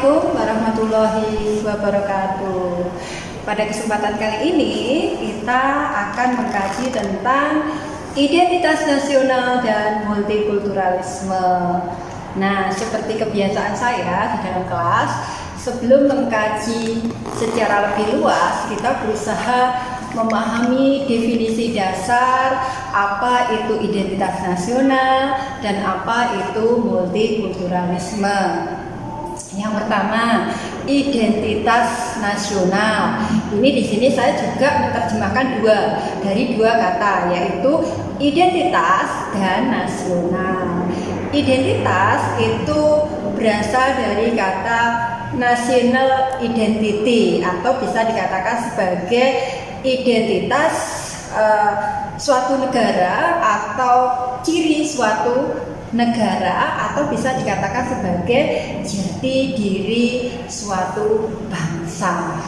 Assalamualaikum warahmatullahi wabarakatuh. Pada kesempatan kali ini kita akan mengkaji tentang identitas nasional dan multikulturalisme. Nah, seperti kebiasaan saya di dalam kelas, sebelum mengkaji secara lebih luas, kita berusaha memahami definisi dasar apa itu identitas nasional dan apa itu multikulturalisme. Yang pertama, identitas nasional. Ini di sini saya juga menerjemahkan dari dua kata, yaitu identitas dan nasional. Identitas itu berasal dari kata national identity atau bisa dikatakan sebagai identitas suatu negara atau ciri suatu negara, atau bisa dikatakan sebagai jati diri suatu bangsa.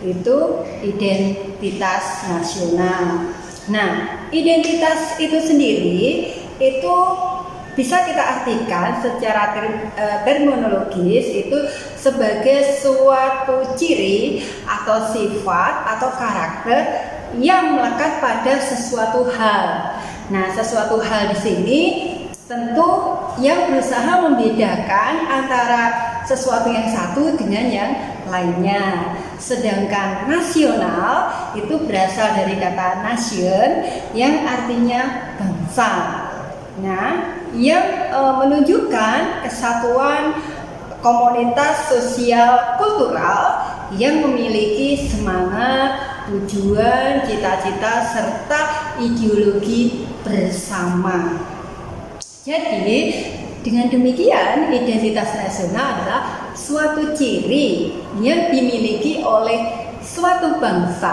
Itu identitas nasional. Nah, identitas itu sendiri itu bisa kita artikan secara terminologis itu sebagai suatu ciri atau sifat atau karakter yang melekat pada sesuatu hal. Nah, sesuatu hal di sini tentu yang berusaha membedakan antara sesuatu yang satu dengan yang lainnya. Sedangkan nasional itu berasal dari kata nation yang artinya bangsa. Nah, yang menunjukkan kesatuan komunitas sosial kultural yang memiliki semangat, tujuan, cita-cita, serta ideologi bersama. Jadi, dengan demikian identitas nasional adalah suatu ciri yang dimiliki oleh suatu bangsa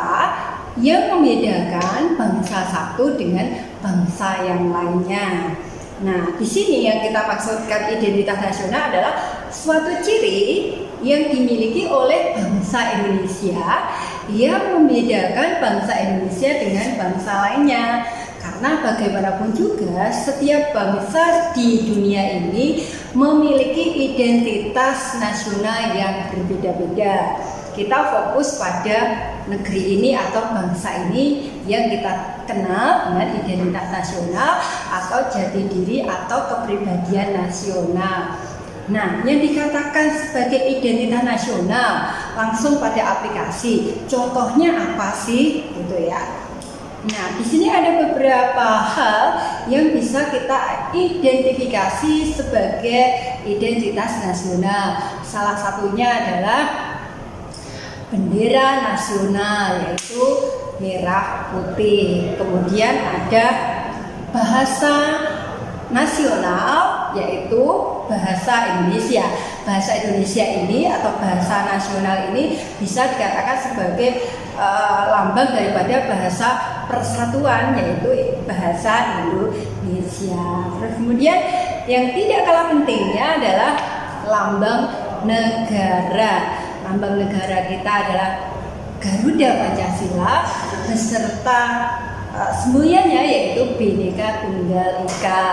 yang membedakan bangsa satu dengan bangsa yang lainnya. Nah, di sini yang kita maksudkan identitas nasional adalah suatu ciri yang dimiliki oleh bangsa Indonesia yang membedakan bangsa Indonesia dengan bangsa lainnya. Karena bagaimanapun juga setiap bangsa di dunia ini memiliki identitas nasional yang berbeda-beda. Kita fokus pada negeri ini atau bangsa ini yang kita kenal dengan identitas nasional atau jati diri atau kepribadian nasional. Nah, yang dikatakan sebagai identitas nasional langsung pada aplikasi. Contohnya apa sih? Gitu ya. Nah, di sini ada beberapa hal yang bisa kita identifikasi sebagai identitas nasional. Salah satunya adalah bendera nasional, yaitu merah putih. Kemudian ada bahasa nasional, yaitu bahasa Indonesia. Bahasa Indonesia ini atau bahasa nasional ini bisa dikatakan sebagai lambang daripada bahasa persatuan, yaitu bahasa Indonesia. Terus kemudian yang tidak kalah pentingnya adalah lambang negara. Lambang negara kita adalah Garuda Pancasila beserta semboyannya, yaitu Bhinneka Tunggal Ika.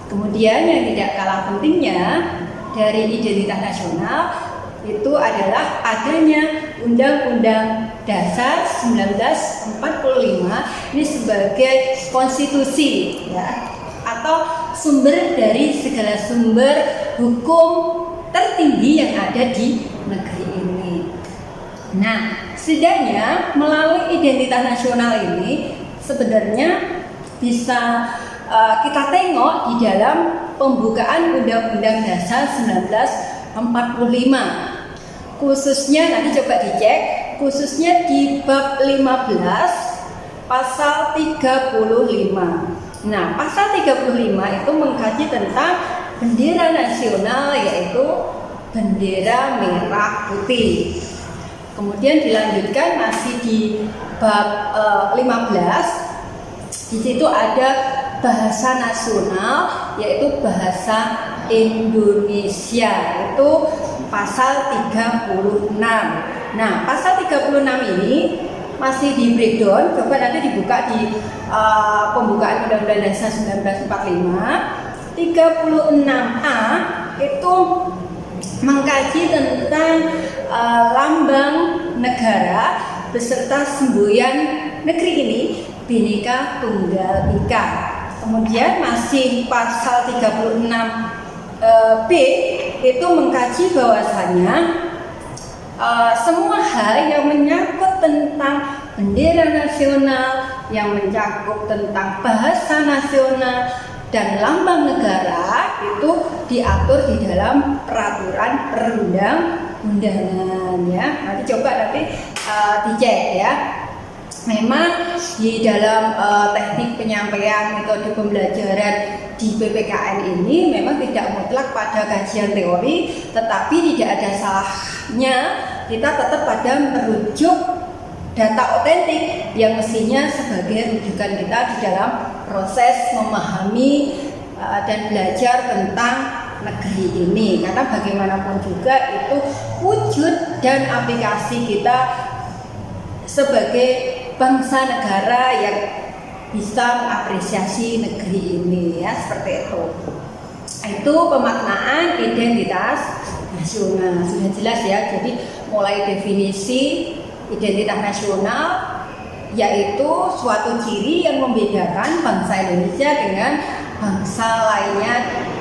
Kemudian yang tidak kalah pentingnya dari identitas nasional itu adalah adanya Undang-Undang Dasar 1945 ini sebagai konstitusi, ya, atau sumber dari segala sumber hukum tertinggi yang ada di negeri ini. Nah, setidaknya melalui identitas nasional ini sebenarnya bisa kita tengok di dalam pembukaan Undang-Undang Dasar 1945. Khususnya nanti coba dicek, khususnya di bab 15 pasal 35. Nah, pasal 35 itu mengkaji tentang bendera nasional, yaitu bendera merah putih. Kemudian dilanjutkan masih di bab 15. Di situ ada bahasa nasional, yaitu bahasa Indonesia, itu pasal 36. Nah, pasal 36 ini masih di breakdown. Coba nanti dibuka di pembukaan Undang-Undang Dasar 1945. 36A itu mengkaji tentang lambang negara beserta semboyan negeri ini, Bhinneka Tunggal Ika. Kemudian masih pasal 36B itu mengkaji bahwasanya semua hal yang menyangkut tentang bendera nasional, yang mencakup tentang bahasa nasional dan lambang negara itu diatur di dalam peraturan perundang-undangan ya. Nanti coba dicek ya. Memang di dalam teknik penyampaian metode pembelajaran di PPKN ini memang tidak mutlak pada kajian teori, tetapi tidak ada salahnya kita tetap pada merujuk data otentik yang mestinya sebagai rujukan kita di dalam proses memahami dan belajar tentang negeri ini, karena bagaimanapun juga itu wujud dan aplikasi kita sebagai bangsa negara yang bisa mengapresiasi negeri ini ya, seperti itu. Itu pemaknaan identitas nasional, sudah jelas ya. Jadi mulai definisi identitas nasional yaitu suatu ciri yang membedakan bangsa Indonesia dengan bangsa lainnya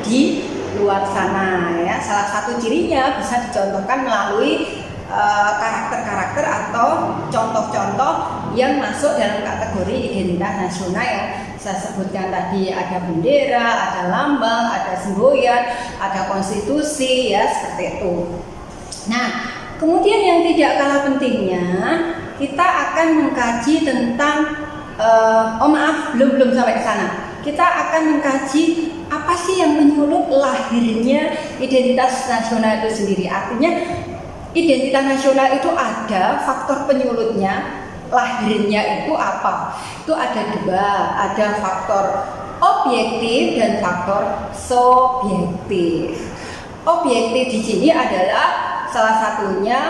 di luar sana ya. Salah satu cirinya bisa dicontohkan melalui karakter-karakter atau contoh-contoh yang masuk dalam kategori identitas nasional yang saya sebutkan tadi. Ada bendera, ada lambang, ada semboyan, ada konstitusi ya, seperti itu. Nah, kemudian yang tidak kalah pentingnya, kita akan mengkaji tentang belum sampai ke sana. Kita akan mengkaji apa sih yang menyulut lahirnya identitas nasional itu sendiri. Artinya identitas nasional itu ada faktor penyulutnya, lahirnya itu apa? Itu ada dua, ada faktor objektif dan faktor subjektif. Objektif di sini adalah salah satunya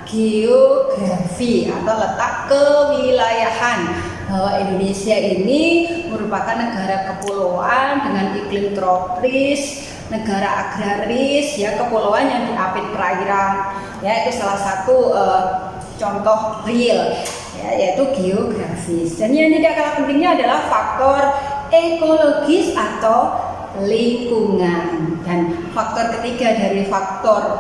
geografi atau letak kewilayahan, bahwa Indonesia ini merupakan negara kepulauan dengan iklim tropis, negara agraris ya, kepulauan yang diapit perairan ya, itu salah satu contoh real ya, yaitu geografis. Dan yang tidak kalah pentingnya adalah faktor ekologis atau lingkungan. Dan faktor ketiga dari faktor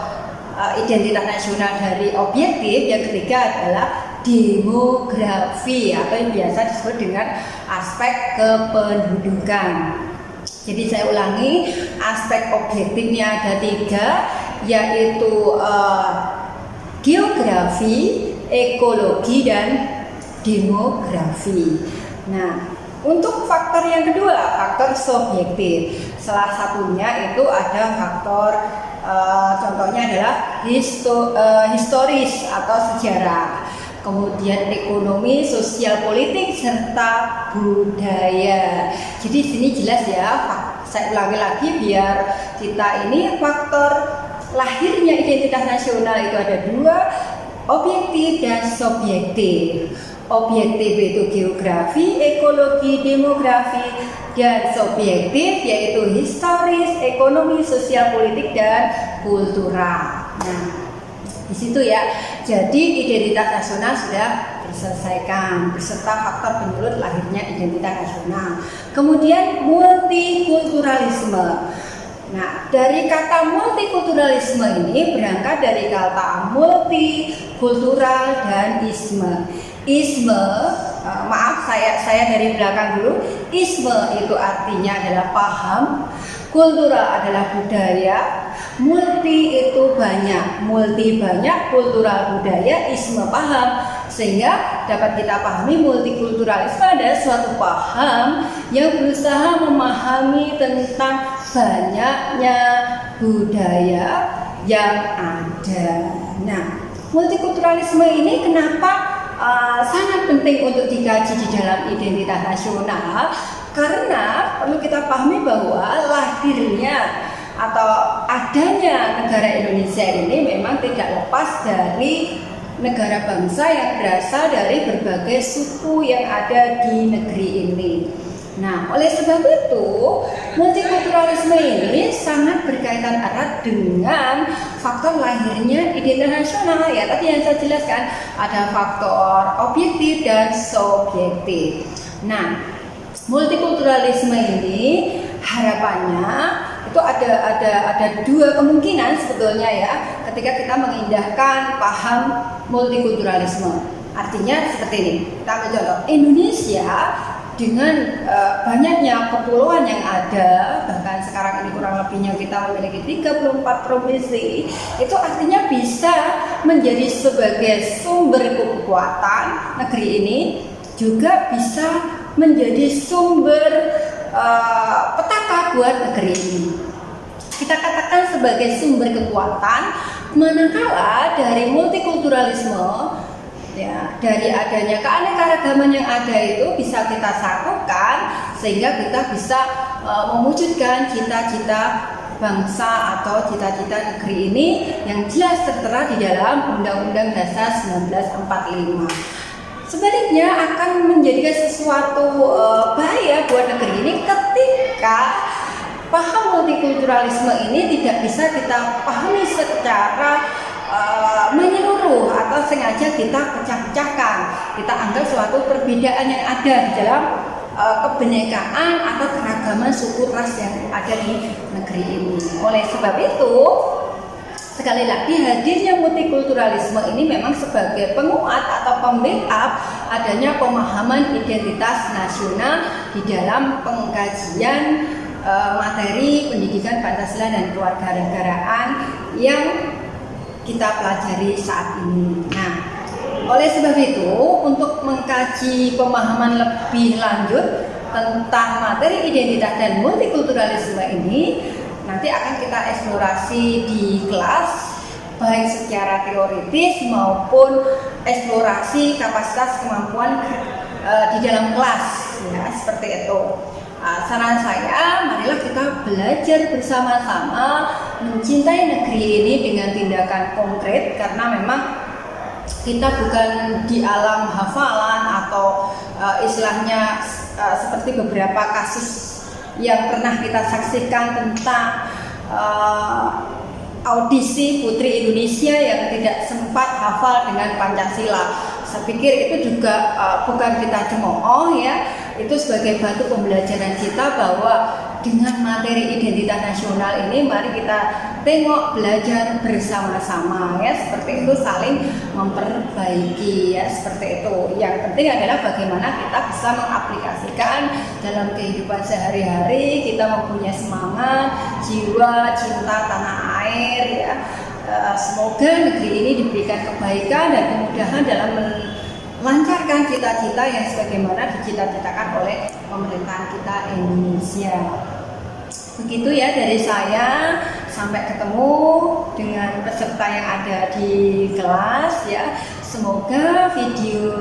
identitas nasional dari objektif yang ketiga adalah demografi atau yang biasa disebut dengan aspek kependudukan. Jadi saya ulangi, aspek objektifnya ada tiga, yaitu geografi, ekologi, dan demografi. Nah, untuk faktor yang kedua, faktor subjektif. Salah satunya itu ada faktor, contohnya adalah historis atau sejarah. Kemudian ekonomi, sosial, politik, serta budaya. Jadi sini jelas ya, saya ulangi lagi biar kita ini faktor lahirnya identitas nasional itu ada dua, objektif dan subjektif. Objektif itu geografi, ekologi, demografi, dan subjektif yaitu historis, ekonomi, sosial, politik, dan kultural. Nah, di situ ya. Jadi identitas nasional sudah terselesaikan beserta faktor penyulut lahirnya identitas nasional. Kemudian multikulturalisme. Nah, dari kata multikulturalisme ini berangkat dari kata multikultural dan isme. Isme, maaf saya dari belakang dulu. Isme itu artinya adalah paham, kultural adalah budaya, multi itu banyak, multi banyak, kultural budaya, isme paham. Sehingga dapat kita pahami multikulturalisme adalah suatu paham yang berusaha memahami tentang banyaknya budaya yang ada. Nah, multikulturalisme ini kenapa sangat penting untuk dikaji di dalam identitas nasional? Karena perlu kita pahami bahwa lahirnya atau adanya negara Indonesia ini memang tidak lepas dari negara bangsa yang berasal dari berbagai suku yang ada di negeri ini. Nah, oleh sebab itu, multikulturalisme ini sangat berkaitan erat dengan faktor lahirnya identitas nasional. Ya, tadi yang saya jelaskan ada faktor objektif dan subjektif. Nah, multikulturalisme ini harapannya itu ada dua kemungkinan sebetulnya ya, ketika kita mengindahkan paham multikulturalisme. Artinya seperti ini. Kita ambil contoh Indonesia dengan banyaknya kepulauan yang ada, bahkan sekarang ini kurang lebihnya kita memiliki 34 provinsi, itu artinya bisa menjadi sebagai sumber kekuatan negeri ini, juga bisa menjadi sumber petaka buat negeri ini. Kita katakan sebagai sumber kekuatan, manakala dari multikulturalisme, ya, dari adanya keanekaragaman yang ada itu bisa kita satukan sehingga kita bisa mewujudkan cita-cita bangsa atau cita-cita negeri ini yang jelas tertera di dalam Undang-Undang Dasar 1945. Sebaliknya akan menjadikan sesuatu bahaya buat negeri ini ketika paham multikulturalisme ini tidak bisa kita pahami secara menyeluruh atau sengaja kita pecah-pecahkan. Kita anggap suatu perbedaan yang ada di dalam kebinekaan atau keragaman suku ras yang ada di negeri ini. Oleh sebab itu, sekali lagi hadirnya multikulturalisme ini memang sebagai penguat atau pembackup adanya pemahaman identitas nasional di dalam pengkajian materi pendidikan Pancasila dan kewarganegaraan yang kita pelajari saat ini. Nah, oleh sebab itu, untuk mengkaji pemahaman lebih lanjut tentang materi identitas dan multikulturalisme ini, nanti akan kita eksplorasi di kelas, baik secara teoritis maupun eksplorasi kapasitas kemampuan di dalam kelas, ya, seperti itu. Saran saya, marilah kita belajar bersama-sama mencintai negeri ini dengan tindakan konkret, karena memang kita bukan di alam hafalan atau istilahnya seperti beberapa kasus yang pernah kita saksikan tentang audisi Putri Indonesia yang tidak sempat hafal dengan Pancasila. Saya pikir itu juga bukan kita cemooh ya, itu sebagai batu pembelajaran kita bahwa dengan materi identitas nasional ini mari kita tengok, belajar bersama-sama ya, seperti itu, saling memperbaiki ya, seperti itu. Yang penting adalah bagaimana kita bisa mengaplikasikan dalam kehidupan sehari-hari, kita mempunyai semangat, jiwa, cinta tanah air ya. Semoga negeri ini diberikan kebaikan dan kemudahan dalam melancarkan cita-cita yang sebagaimana dicita-citakan oleh pemerintahan kita Indonesia. Begitu ya dari saya, sampai ketemu dengan peserta yang ada di kelas ya. Semoga video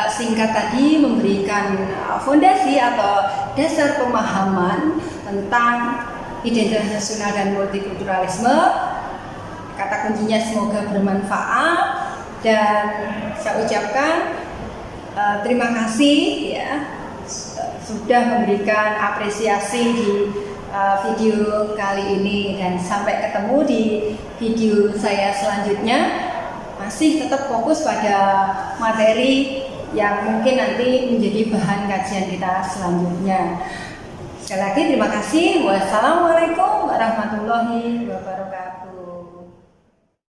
singkat tadi memberikan fondasi atau dasar pemahaman tentang identitas nasional dan multikulturalisme. Kata kuncinya semoga bermanfaat, dan saya ucapkan terima kasih ya sudah memberikan apresiasi di video kali ini, dan sampai ketemu di video saya selanjutnya, masih tetap fokus pada materi yang mungkin nanti menjadi bahan kajian kita selanjutnya. Sekali lagi terima kasih. Wassalamualaikum warahmatullahi wabarakatuh.